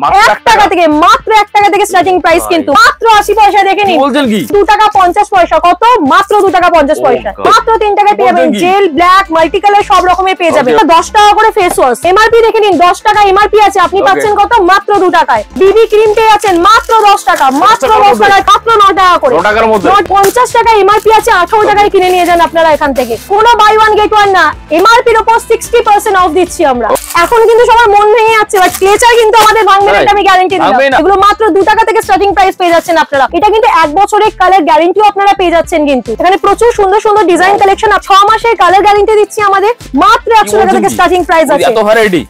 1 টাকা থেকে, মাত্র 1 টাকা থেকে স্টার্টিং প্রাইস, কিন্তু মাত্র 80 পয়সা। দেখে নিন, 2 টাকা 50 পয়সা। কত? মাত্র 2 টাকা 50 পয়সা। মাত্র 3 টাকায় পেয়ে যাবেন জেল, ব্ল্যাক, মাল্টি কালার সব রকমের পেয়ে যাবেন। 10 টাকা করে ফেস ওয়াশ। এমআরপি দেখে নিন, 10 টাকা এমআরপি আছে, আপনি পাচ্ছেন কত? মাত্র 2 টাকায়। বিবি ক্রিম পেয়ে যাচ্ছেন মাত্র 10 টাকা, মাত্র 10 টাকায়, মাত্র 9 টাকা করে। 50 টাকা এমআরপি আছে, 18 টাকায় কিনে নিয়ে যান আপনারা এখান থেকে। কোনো বাই ওয়ান গেট ওয়ান না, এমআরপির উপর 60% অফ দিচ্ছি আমরা। এখন কিন্তু সবার মন ভেঙে যাচ্ছে, বাট ক্লেচার কিন্তু আমাদের ভাঙবে না, এটা আমি গ্যারান্টি দিলাম। এগুলো মাত্র 2 টাকা থেকে স্টার্টিং প্রাইস পেয়ে যাচ্ছেন আপনারা। এটা কিন্তু 1 বছরের কালার গ্যারান্টিও আপনারা পেয়ে যাচ্ছেন। কিন্তু এখানে প্রচুর সুন্দর সুন্দর ডিজাইন কালেকশন, 6 মাসের কালার গ্যারান্টি দিচ্ছি আমাদের। মাত্র 100 টাকা থেকে স্টার্টিং প্রাইস আছে।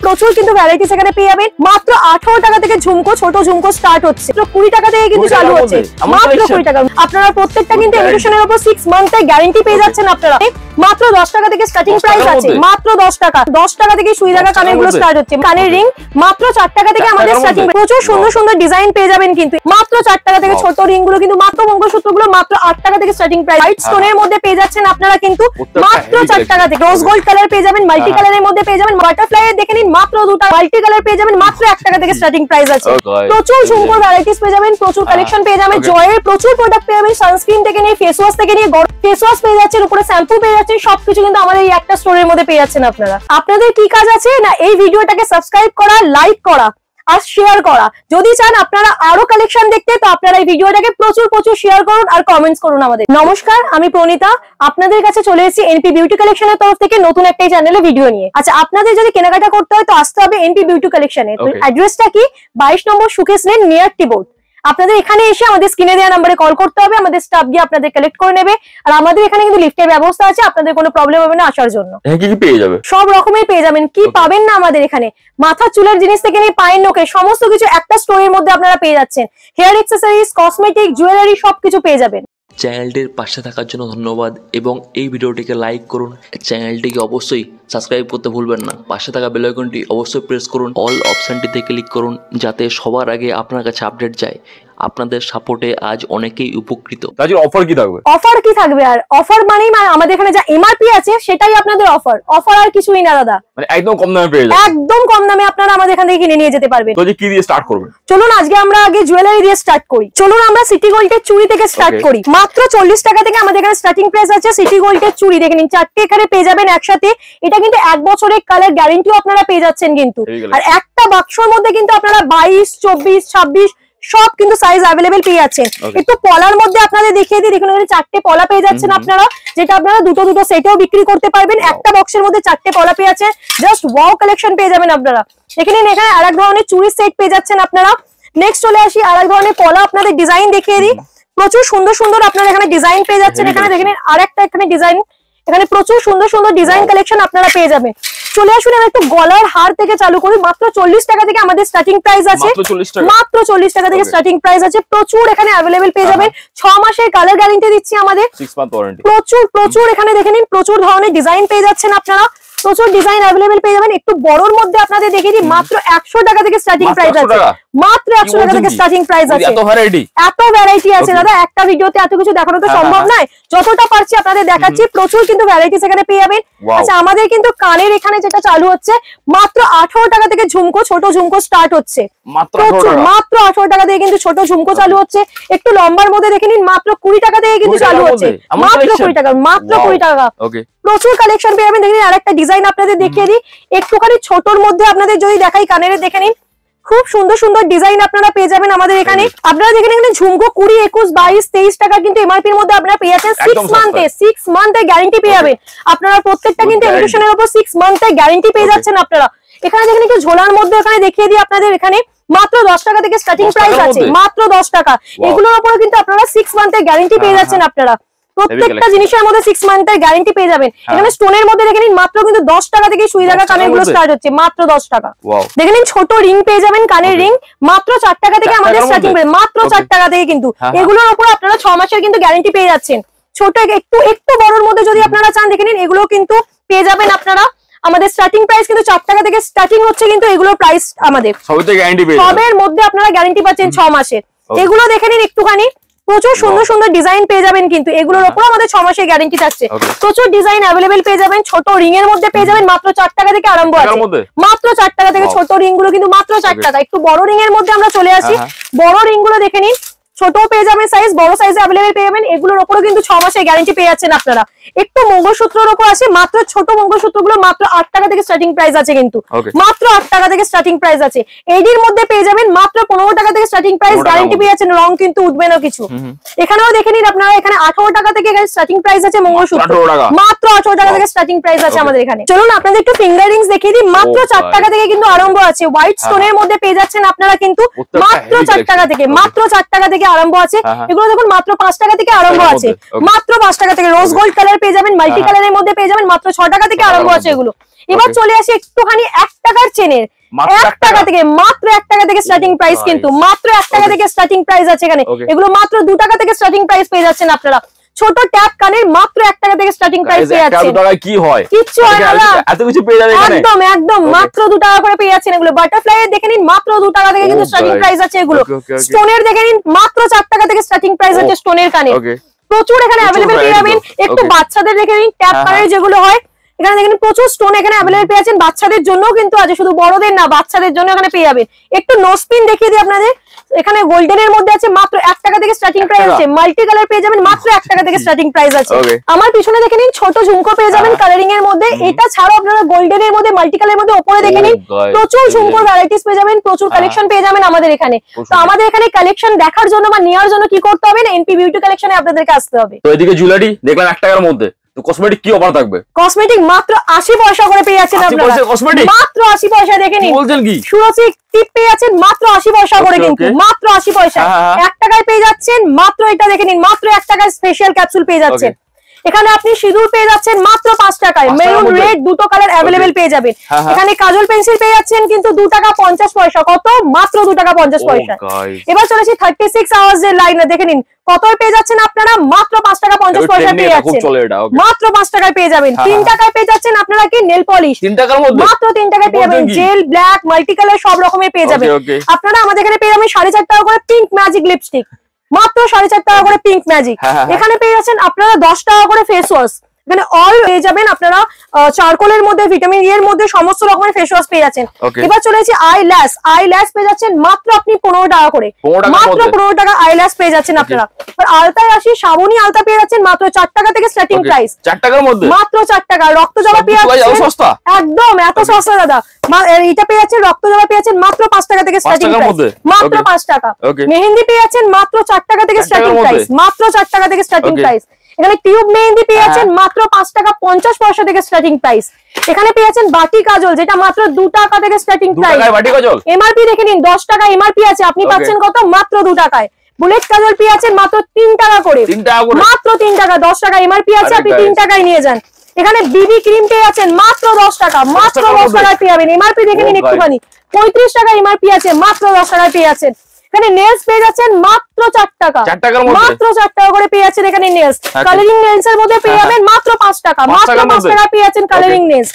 প্রচুর কিন্তু ভ্যারাইটিস এখানে পেয়ে যাবেন। মাত্র 18 টাকা থেকে ঝুমকো, ছোট ঝুমকো স্টার্ট হচ্ছে। 20 টাকা থেকে কিন্তু চালু হচ্ছে, মাত্র 20 টাকা। আপনারা প্রত্যেকটা কিন্তু ইমিটেশনের উপর 6 মান্থের গ্যারান্টি পেয়ে যাচ্ছেন আপনারা। মাত্র 10 টাকা থেকে স্টার্টিং প্রাইস আছে, মাত্র 10 টাকা। 10 টাকা থেকে সুই লাগা কানের গুলো স্টার্ট হচ্ছে। কানের রিং মাত্র 4 টাকা থেকে আমাদের স্টার্টিং। প্রচুর সুন্দর সুন্দর ডিজাইন পেয়ে যাবেন কিন্তু মাত্র 4 টাকা থেকে। ছোট রিং গুলো কিন্তু মাত্র, মঙ্গলসূত্র গুলো মাত্র 8 টাকা থেকে স্টার্টিং প্রাইস। হোয়াইট স্টোনের মধ্যে পেয়ে যাচ্ছেন আপনারা কিন্তু মাত্র 4 টাকা থেকে। রোজ গোল্ড কালার পেয়ে যাবেন, মাল্টি কালারের মধ্যে পেয়ে যাবেন। বাটারফ্লাই এর দেখে নিন, মাত্র 2 টাকা। মাল্টি কালার পেয়ে যাবেন মাত্র 1 টাকা থেকে স্টার্টিং প্রাইস আছে। প্রচুর ঝুমকোর ভ্যারাইটিস পেয়ে যাবেন, প্রচুর কালেকশন পেয়ে যাবেন। জয়ের প্রচুর প্রোডাক্ট পেয়ে যাবেন, সানস্ক্রিন থেকে নিয়ে ফেস ওয়াশ থেকে নিয়ে ফেস ওয়াশ পেয়ে যাচ্ছেন, উপরে শ্যাম্পু পেয়ে যাচ্ছেন। সবকিছু কিন্তু আমাদের এই একটা স্টোরের মধ্যে পেয়ে যাচ্ছেন আপনারা। আপনাদের কি কাজ আছে না, এই ভিডিওটাকে সাবস্ক্রাইব করা, লাইক করা আর শেয়ার করা। যদি চান আপনারা আরো কালেকশন দেখতে, তো আপনারা এই ভিডিওটাকে প্রচুর প্রচুর শেয়ার করুন আর কমেন্টস করুন আমাদের। নমস্কার, আমি প্রণীতা, আপনাদের কাছে চলে এসেছি এনপি বিউটি কালেকশনের তরফ থেকে নতুন একটা চ্যানেলে ভিডিও নিয়ে। আচ্ছা, আপনাদের যদি কেনাকাটা করতে হয় তো আসতে হবে এনপি বিউটি কালেকশনে। তো অ্যাড্রেসটা কি? 22 নম্বর Sukesh lane, near tea board. আপনাদের এখানে এসে আমাদের স্ক্রিনে দেওয়া নম্বরে কল করতে হবে, আমাদের স্টাফ গিয়ে আপনাদের কালেক্ট করে নেবে। আর আমাদের এখানে কিন্তু লিফটের ব্যবস্থা আছে, আপনাদের কোনো প্রবলেম হবে না আসার জন্য। কি কি পেয়ে যাবে? সব রকমের পেয়ে যাবেন। কি পাবেন না আমাদের এখানে? মাথা চুলের জিনিস থেকে নিয়ে পায়ের নখের সমস্ত কিছু একটা স্টোরের মধ্যে আপনারা পেয়ে যাচ্ছেন। হেয়ার অ্যাক্সেসরিজ, কসমেটিক, জুয়েলারি সবকিছু পেয়ে যাবেন। চ্যানেলটির পাশে থাকার জন্য ধন্যবাদ এবং এই ভিডিওটিকে লাইক করুন। চ্যানেলটিকে অবশ্যই সাবস্ক্রাইব করতে ভুলবেন না। পাশে থাকা বেল আইকনটি অবশ্যই প্রেস করুন। অল অপশনটিতে ক্লিক করুন যাতে সবার আগে আপনার কাছে আপডেট যায়। আপনাদের সাপোর্টে আজ অনেকেই উপকৃত। তাহলে অফার কি থাকবে? অফার কি থাকবে? আর অফার মানেই আমাদের এখানে যা এমআরপি আছে সেটাই আপনাদের অফার। অফার আর কিছুই না দাদা, মানে একদম কম দামে পেয়ে যাবেন। একদম কম দামে আপনারা আমাদের এখান থেকে কিনে নিয়ে যেতে পারবেন। তো কি দিয়ে স্টার্ট করবেন? চলুন আজকে আমরা আগে জুয়েলারি দিয়ে স্টার্ট করি। চলুন আমরা সিটি গোল্ডের চুড়ি থেকে স্টার্ট করি। মাত্র 40 টাকা থেকে আমাদের এখানে স্টার্টিং প্রাইস আছে। সিটি গোল্ডের চুড়ি দেখে নিন, 4টে এখানে পেয়ে যাবেন একসাথে। এটা কিন্তু 1 বছরের কালার গ্যারান্টিও আপনারা পেয়ে যাচ্ছেন কিন্তু। আর একটা বাক্সর মধ্যে কিন্তু আপনারা 22, 24, 26 সব কিন্তু সাইজ अवेलेबल পেয়ে যাচ্ছেন। একটু পলার মধ্যে আপনাদের দেখিয়ে দিই। দেখুন এখানে 4টে পলা পেয়ে যাচ্ছেন আপনারা, যেটা আপনারা দুটো দুটো সেটেও বিক্রি করতে পারবেন। একটা বক্সের মধ্যে 4টে পলা পেয়ে যাচ্ছেন। জাস্ট ওয়াও কালেকশন পেয়ে যাবেন আপনারা। দেখে নিন, এখানে আরেক ধরনের চুড়ি সেট পেয়ে যাচ্ছেন আপনারা। নেক্সট চলে আসি আরেক ধরনের পলা, আপনাদের ডিজাইন দেখিয়ে দিই। প্রচুর সুন্দর সুন্দর আপনারা এখানে ডিজাইন পেয়ে যাচ্ছেন। এখানে দেখে নিন আরেকটা এখানে ডিজাইন, এখানে প্রচুর সুন্দর সুন্দর ডিজাইন কালেকশন আপনারা পেয়ে যাবেন। চলে আসুন আমি একটু গলার হার থেকে চালু করি। মাত্র 40 টাকা থেকে আমাদের স্টার্টিং প্রাইস আছে। মাত্র 40 টাকা থেকে স্টার্টিং প্রাইস আছে। প্রচুর এখানে अवेलेबल পেয়ে যাবেন। 6 মাসের কালার গ্যারান্টি দিচ্ছি আমাদের। 6 মান্থ ওয়ারেন্টি। প্রচুর প্রচুর এখানে দেখে নিন, প্রচুর ধরনের ডিজাইন পেয়ে যাচ্ছেন আপনারা। প্রচুর ডিজাইন अवेलेबल পেয়ে যাবেন। একটু বড়র মধ্যে আপনাদের দেখিয়ে দিই। মাত্র 100 টাকা থেকে স্টার্টিং প্রাইস আছে। মাত্র 100 টাকা থেকে স্টার্টিং প্রাইস আছে। এত ভ্যারাইটি আছে দাদা, একটা ভিডিওতে এত কিছু দেখানো তো সম্ভব নয়। যতটা পারছি আপনাদের দেখাচ্ছি। প্রচুর কিন্তু ভ্যারাইটিস এখানে পেয়ে যাবেন। আচ্ছা, আমাদের কিন্তু কানের এখানে যেটা চালু হচ্ছে মাত্র 18 টাকা থেকে ঝুমকো, ছোট ঝুমকো স্টার্ট হচ্ছে। মাত্র 18 টাকা থেকে কিন্তু ছোট ঝুমকো চালু হচ্ছে। একটু লম্বার মধ্যে দেখে নিন, মাত্র 20 টাকা থেকে কিন্তু চালু হচ্ছে। মাত্র 20 টাকা, মাত্র 20 টাকা। প্রচুর কালেকশন পেয়ে যাবেন। দেখেন আরেকটা ডিজাইন আপনাদের দেখিয়ে দিই। একটুখানি ছোটর মধ্যে আপনাদের যদি দেখাই, কানের দেখে নিন, খুব সুন্দর সুন্দর ডিজাইন আপনারা পেয়ে যাবেন আমাদের এখানে। আপনারা দেখেন এখানে ঝুমকো 20, 21, 22, 23 টাকা কিন্তু এমআরপির মধ্যে আপনারা পেয়ে যাচ্ছেন। 6 মান্থের গ্যারান্টি পেয়ে যাবেন আপনারা। প্রত্যেকটা কিন্তু ইমিটেশনের উপর 6 মান্থের গ্যারান্টি পেয়ে যাচ্ছেন আপনারা। এখানে দেখেন একটু ঝোলার মধ্যে এখানে দেখিয়ে দিই আপনাদের। এখানে মাত্র 10 টাকা থেকে স্টার্টিং প্রাইস আছে। মাত্র 10 টাকা। এগুলোর উপরে কিন্তু আপনারা 6 মান্থের গ্যারান্টি পেয়ে যাচ্ছেন আপনারা। প্রত্যেকটা জিনিসের মধ্যে 6 মান্থের গ্যারান্টি পেয়ে যাবেন। এখানে স্টোনের মধ্যে দেখে নিন, মাত্র কিন্তু 10 টাকা থেকে সুই লাগা কানের গুলো স্টার্ট হচ্ছে। মাত্র 10 টাকা। দেখে নিন ছোট রিং পেয়ে যাবেন, কানের রিং মাত্র 4 টাকা থেকে আমাদের স্টার্টিং প্রাইস। মাত্র 4 টাকা থেকে কিন্তু। এগুলোর উপর আপনারা 6 মাসের কিন্তু গ্যারান্টি পেয়ে যাচ্ছেন। ছোট একটু একটু বড়র মধ্যে যদি আপনারা চান, দেখে নিন এগুলো কিন্তু পেয়ে যাবেন আপনারা। আমাদের স্টার্টিং প্রাইস কিন্তু 4 টাকা থেকে স্টার্টিং হচ্ছে কিন্তু এগুলোর প্রাইস আমাদের। সবের মধ্যে আপনারা গ্যারান্টি পাচ্ছেন 6 মাসের। এগুলো দেখে নিন একটুখানি, প্রচুর সুন্দর সুন্দর ডিজাইন পেয়ে যাবেন, কিন্তু এগুলোর উপর আমাদের 6 মাসের গ্যারান্টি থাকছে। প্রচুর ডিজাইন অ্যাভেলেবেল পেয়ে যাবেন, ছোট রিং এর মধ্যে পেয়ে যাবেন মাত্র 4 টাকা থেকে আরম্ভ আছে, মাত্র 4 টাকা থেকে। ছোট রিং গুলো কিন্তু মাত্র 4 টাকা। একটু বড় রিং এর মধ্যে আমরা চলে আসি, বড় রিং গুলো দেখে নিন, ছোট পেয়ে যাবেন সাইজ, বড় সাইজ অ্যাভেলেবেল পেয়ে যাবেন। এগুলোর উপরও কিন্তু 6 মাসের গ্যারান্টি পেয়ে যাচ্ছেন আপনারা। একটু মঙ্গলসূত্রের উপর আছে, মাত্র ছোট মঙ্গলসূত্রগুলো মাত্র 8 টাকা থেকে স্টার্টিং প্রাইস আছে, কিন্তু মাত্র 8 টাকা থেকে স্টার্টিং প্রাইস আছে। এডির মধ্যে পেয়ে যাবেন মাত্র 15 টাকা থেকে স্টার্টিং প্রাইস, গ্যারান্টি পেয়ে যাচ্ছেন, রং কিন্তু উঠবে না কিছু। এখানেও দেখে নিন আপনারা, এখানে 18 টাকা থেকে স্টার্টিং প্রাইস আছে মঙ্গলসূত্র, মাত্র 18 টাকা থেকে স্টার্টিং প্রাইস আছে আমাদের এখানে। চলুন আপনাদের একটু ফিঙ্গার রিংস দেখিয়ে দিই, মাত্র 4 টাকা থেকে কিন্তু আরম্ভ আছে। হোয়াইট স্টোনের মধ্যে পেয়ে যাচ্ছেন আপনারা কিন্তু মাত্র 4 টাকা থেকে, মাত্র 4 টাকা থেকে আরম্ভ আছে। এগুলো দেখুন মাত্র 5 টাকা থেকে আরম্ভ আছে, মাত্র 5 টাকা থেকে। রোজ গোল্ড কালার পেয়ে যাবেন, মাল্টি কালারের মধ্যে পেয়ে যাবেন, মাত্র 6 টাকা থেকে আরম্ভ আছে এগুলো। এবার চলে আসি একটুখানি 1 টাকার চেনের, 1 টাকা থেকে, মাত্র 1 টাকা থেকে স্টার্টিং প্রাইস, কিন্তু মাত্র 1 টাকা থেকে স্টার্টিং প্রাইস আছে এখানে। এগুলো মাত্র 2 টাকা থেকে স্টার্টিং প্রাইস পেয়ে যাচ্ছেন আপনারা। ছোট ট্যাপ কানের মাত্র 1 টাকা থেকে স্টার্টিং প্রাইস পেয়ে যাচ্ছেন। কি হয় কিচ্ছু হয় না, এত কিছু পেয়ে যাবেন এখানে, একদম একদম মাত্র 2 টাকা করে পেয়ে যাচ্ছেন এগুলো। বাটারফ্লাই এর দেখে নিন, মাত্র 2 টাকা থেকে কিন্তু স্টার্টিং প্রাইস আছে এগুলো। স্টোনের দেখে নিন, মাত্র 4 টাকা থেকে স্টার্টিং প্রাইস আছে স্টোনের কানে। প্রচুর এখানে অ্যাভেলেবল পেয়ে যাবেন। একটু বাচ্চাদের দেখে নিন, ট্যাপ কানের যেগুলো হয়, এখানে দেখেন প্রচুর স্টোন এখানে অ্যাভেলেবল পেয়ে যাচ্ছেন। বাচ্চাদের জন্য কিন্তু আছে, শুধু বড়দের না, বাচ্চাদের জন্য এখানে পেয়ে যাবেন। একটু নোজপিন দেখিয়ে দিই আপনাদের, এখানে গোল্ডেনের মধ্যে আছে মাত্র 1 টাকা থেকে স্টার্টিং প্রাইস আছে। মাল্টি কালার পেয়ে যাবেন মাত্র 1 টাকা থেকে স্টার্টিং প্রাইস আছে। আমার পিছনে দেখে নিন, ছোট ঝুমকো পেয়ে যাবেন কালারিং এর মধ্যে। এটা ছাড়াও আপনারা গোল্ডেনের মধ্যে, মাল্টি কালারের মধ্যে উপরে দেখে নিন, প্রচুর ঝুমকোর ভ্যারাইটিস পেয়ে যাবেন, প্রচুর কালেকশন পেয়ে যাবেন আমাদের এখানে। তো আমাদের এখানে কালেকশন দেখার জন্য বা নেওয়ার জন্য কি করতে হবে, এনপি বিউটি কালেকশনে আপনাদেরকে আসতে হবে। তো এদিকে জুয়েলারি দেখলাম 1 টাকার মধ্যে, তো কসমেটিক কি অফার থাকবে? কসমেটিক মাত্র 80 পয়সা করে পেয়ে যাচ্ছেন আপনারা, মাত্র 80 পয়সা। দেখে নিন, বলছেন কি সুরসি টিপ পেয়ে যাচ্ছেন মাত্র 80 পয়সা করে, কিন্তু মাত্র 80 পয়সা। 1 টাকায় পেয়ে যাচ্ছেন মাত্র, এটা দেখে নিন, মাত্র 1 টাকায় স্পেশাল ক্যাপসুল পেয়ে যাচ্ছেন। এখানে আপনি সিঁদুর পেয়ে যাচ্ছেন মাত্র 5 টাকায়, মেরুন রেড দুটো কালার অ্যাভেলেবেল পেয়ে যাবেন। এখানে কাজল পেন্সিল পেয়ে যাচ্ছেন কিন্তু 2 টাকা 50 পয়সা, কত মাত্র 2 টাকা 50 পয়সা। এবার চলেছি 36 আওয়ার্স এর লাইনে, দেখে নিন কত পেয়ে যাচ্ছেন আপনারা, মাত্র 5 টাকা 50 পয়সা পেয়ে যাচ্ছেন, মাত্র 5 টাকায় পেয়ে যাবেন। 3 টাকায় পেয়ে যাচ্ছেন আপনারা কি নেল পলিশ, 3 টাকার মধ্যে মাত্র 3 টাকায় পেয়ে যাবেন। জেল, ব্ল্যাক, মাল্টি কালার সব রকমের পেয়ে যাবেন আপনারা। আমাদের এখানে পেয়ে যাবেন 4.5 টাকা করে পিঙ্ক ম্যাজিক লিপস্টিক, মাত্র 4.5 টাকা করে পিঙ্ক ম্যাজিক। এখানে পেয়ে যাচ্ছেন আপনারা 10 টাকা করে ফেস ওয়াশ, এখানে অল পেয়ে যাবেন আপনারা, চারকোলের মধ্যে, ভিটামিন ই এর মধ্যে সমস্ত রকমের ফেস ওয়াশ পেয়ে যাচ্ছেন। এবার চলে এসেছি আই ল্যাশ পেয়ে যাচ্ছেন মাত্র আপনি 15 টাকা করে, মাত্র 15 টাকা আই ল্যাশ পেয়ে যাচ্ছেন আপনারা। আর আলতায় আসি, সাবুনি আলতা পেয়ে যাচ্ছেন মাত্র 4 টাকা থেকে স্টার্টিং প্রাইস, 4 টাকার মধ্যে, মাত্র 4 টাকা। রক্ত জবা পেয়ে যাচ্ছেন একদম এত সস্তা দাদা, এটা পেয়ে যাচ্ছেন, রক্ত জবা পেয়ে যাচ্ছেন মাত্র 5 টাকা থেকে স্টার্টিং প্রাইস, মাত্র 5 টাকা। মেহেন্দি পেয়ে যাচ্ছেন মাত্র 4 টাকা থেকে স্টার্টিং প্রাইস, মাত্র 4 টাকা থেকে স্টার্টিং প্রাইস। এখানে টিউব মেহেন্দি পেয়ে যাচ্ছেন মাত্র 5 টাকা 50 পয়সা থেকে স্টার্টিং প্রাইস। এখানে পেয়ে যাচ্ছেন বাটি কাজল, যেটা মাত্র 2 টাকা থেকে স্টার্টিং প্রাইস। এমআরপি দেখে নিন, 10 টাকা এমআরপি আছে, আপনি পাচ্ছেন কত, মাত্র 2 টাকায়। বুলেট কাজল পেয়ে যাচ্ছেন মাত্র 3 টাকা করে, মাত্র 3 টাকা, 10 টাকা এমআরপি আছে, আপনি 3 টাকায় নিয়ে যান। এখানে বিবি ক্রিম পেয়ে যাচ্ছেন মাত্র 10 টাকা, মাত্র 10 টাকায় পেয়ে যাবেন। এমআরপি দেখে নিন একটুখানি, 35 টাকা এমআরপি আছে, মাত্র 10 টাকায় পেয়ে যাচ্ছেন। এখানে নেলস পেয়ে যাচ্ছেন মাত্র 4 টাকা, মাত্র 4 টাকা করে পেয়ে যাচ্ছেন এখানে নেলস। কালারিং নেলস এর মধ্যে পেয়ে যাবেন মাত্র 5 টাকা, মাত্র 5 টাকা পেয়ে যাচ্ছেন কালারিং নেলস।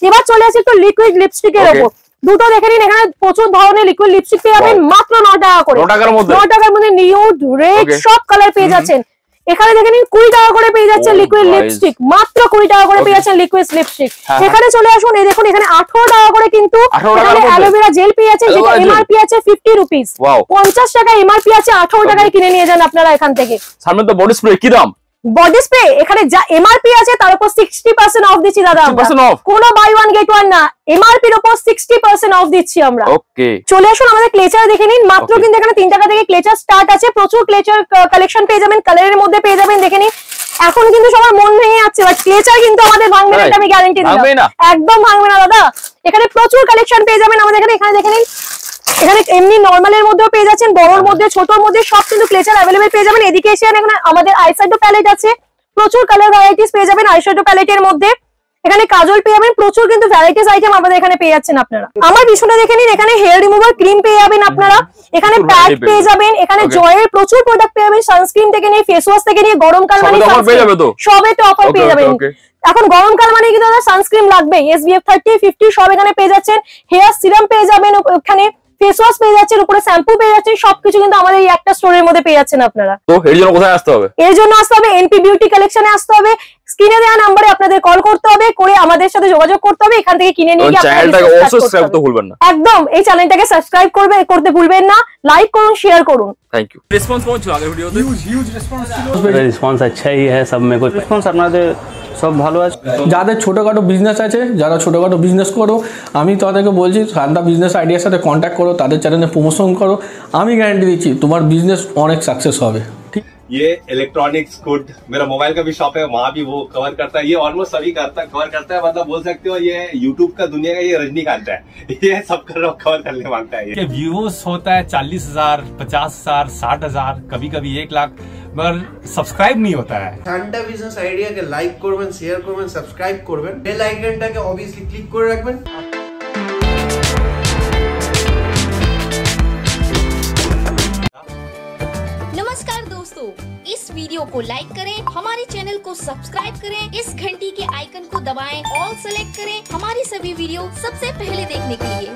এবার চলে আসি একটু লিকুইড লিপস্টিক এর উপর, দুটো দেখে নিন, এখানে প্রচুর ধরনের লিকুইড লিপস্টিক পেয়ে যাবেন মাত্র 9 টাকা করে, 9 টাকার মধ্যে নিউড, রেড সব কালার পেয়ে যাচ্ছেন। এখানে দেখে নিন 20 টাকা করে পেয়ে যাচ্ছেন লিকুইড লিপস্টিক, মাত্র 20 টাকা করে পেয়ে যাচ্ছেন লিকুইড লিপস্টিক। এখানে চলে আসুন, এই দেখুন এখানে 18 টাকা করে কিন্তু এখানে অ্যালোভেরা জেল পেয়ে যাচ্ছেন, যেটা এমআরপি আছে 50 রুপিস, 50 টাকা এমআরপি আছে, 18 টাকায় কিনে নিয়ে যান আপনারা এখান থেকে। সামনে তো বডি স্প্রে কি দাম? বডি স্প্রে এখানে যা এমআরপি আছে তার উপর 60% অফ দিচ্ছি দাদা, কোনো বাই ওয়ান গেট ওয়ান না, এমআরপির উপর 60% অফ দিচ্ছি আমরা। ওকে, চলে আসুন আমাদের ক্লেচার দেখে নিন, মাত্র কিন্তু এখানে 3 টাকা থেকে ক্লেচার স্টার্ট আছে, প্রচুর ক্লেচার কালেকশন পেয়ে যাবেন, কালারের মধ্যে পেয়ে যাবেন। দেখে নিন, এখন কিন্তু সবার মন ভেঙে যাচ্ছে, বাট ক্লেচার কিন্তু আমাদের ভাঙবে না, আমি গ্যারান্টি দিলাম, একদম ভাঙবে না দাদা। এখানে প্রচুর কালেকশন পেয়ে যাবেন আমাদের এখানে। এখানে দেখে নিন, এখানে এমনি নরমালের মধ্যেও পেয়ে যাচ্ছেন, বড়র মধ্যে, ছোটর মধ্যে সব কিন্তু ক্লেচার অ্যাভেলেবল পেয়ে যাবেন। এদিকে এসে এখানে আমাদের আইশ্যাডো প্যালেট আছে, প্রচুর কালার ভ্যারাইটিস পেয়ে যাবেন আইশ্যাডো প্যালেটের মধ্যে। এখানে কাজল পেয়ে যাবেন, প্রচুর কিন্তু ভ্যারাইটিস আইটেম আমাদের এখানে পেয়ে যাচ্ছেন আপনারা। আমার পিছনে দেখে নিন, এখানে হেয়ার রিমুভার ক্রিম পেয়ে যাবেন আপনারা, এখানে প্যাড পেয়ে যাবেন, এখানে জয়ের প্রচুর প্রোডাক্ট পেয়ে যাবেন, সানস্ক্রিন থেকে নিয়ে ফেস ওয়াশ থেকে নিয়ে গরমকাল মানে সবে তো অফার পেয়ে যাবেন। এখন গরমকাল মানে কিন্তু সানস্ক্রিন লাগবে, SPF 30, 50 সব এখানে পেয়ে যাচ্ছেন। হেয়ার সিরাম পেয়ে যাবেন, ওখানে ফেস ওয়াশ পেয়ে যাচ্ছেন, উপরে শ্যাম্পু পেয়ে যাচ্ছেন, সবকিছু কিন্তু আমাদের এই একটা স্টোরের মধ্যে পেয়ে যাচ্ছেন আপনারা। তো এর জন্য কোথায় আসতে হবে? এর জন্য আসতে হবে এনপি বিউটি কালেকশনে আসতে হবে, স্ক্রিনে দেওয়া নম্বরে আপনাদের কল করতে হবে, করে আমাদের সাথে যোগাযোগ করতে হবে, এখান থেকে কিনে নিয়ে গিয়ে চ্যানেলটাকে অবশ্যই সাবস্ক্রাইব করতে ভুলবেন না। একদম এই চ্যানেলটাকে সাবস্ক্রাইব করতে ভুলবেন না, লাইক করুন, শেয়ার করুন। Thank you. রেসপন্স কেমন ছিল আগের ভিডিওতে? হিউজ রেসপন্স ছিল। রেসপন্স আচ্ছাই হ্যাঁ, সব में कुछ রেসপন্স আপনাদের সব ভালো আছে। যাদের ছোটোখাটো বিজনেস আছে, যারা ছোটোখাটো বিজনেস করো, আমি তাদেরকে বলছি শান্তা বিজনেস আইডিয়ার সাথে কন্ট্যাক্ট করো, তাদের চ্যানেলে প্রমোশন করো, আমি গ্যারান্টি দিচ্ছি তোমার বিজনেস অনেক সাকসেস হবে। ঠিক, ये इलेक्ट्रॉनिक्स गुड, मेरा मोबाइल का भी शॉप है, वहाँ भी वो कवर करता है। ये ऑलमोस्ट सभी कवर करता है, मतलब बोल सकते हो ये यूट्यूब का दुनिया का ये रजनीकांत है, ये सब कवर करने मांगता है। ये व्यूज होता है 40,000, 50,000, 60,000, कभी कभी 1 लाख, मगर सब्सक्राइब नहीं होता है। শান্তা বিজনেস আইডিয়াকে লাইক করবেন, শেয়ার করবেন, সাবস্ক্রাইব করবেন, বেল আইকনটাকে অবভিয়াসলি ক্লিক করে রাখবেন। नमस्कार दोस्तों, इस वीडियो को लाइक करें, हमारे चैनल को सब्सक्राइब करें, इस घंटी के आइकन को दबाएं, ऑल सेलेक्ट करें हमारी सभी वीडियो सबसे पहले देखने के लिए।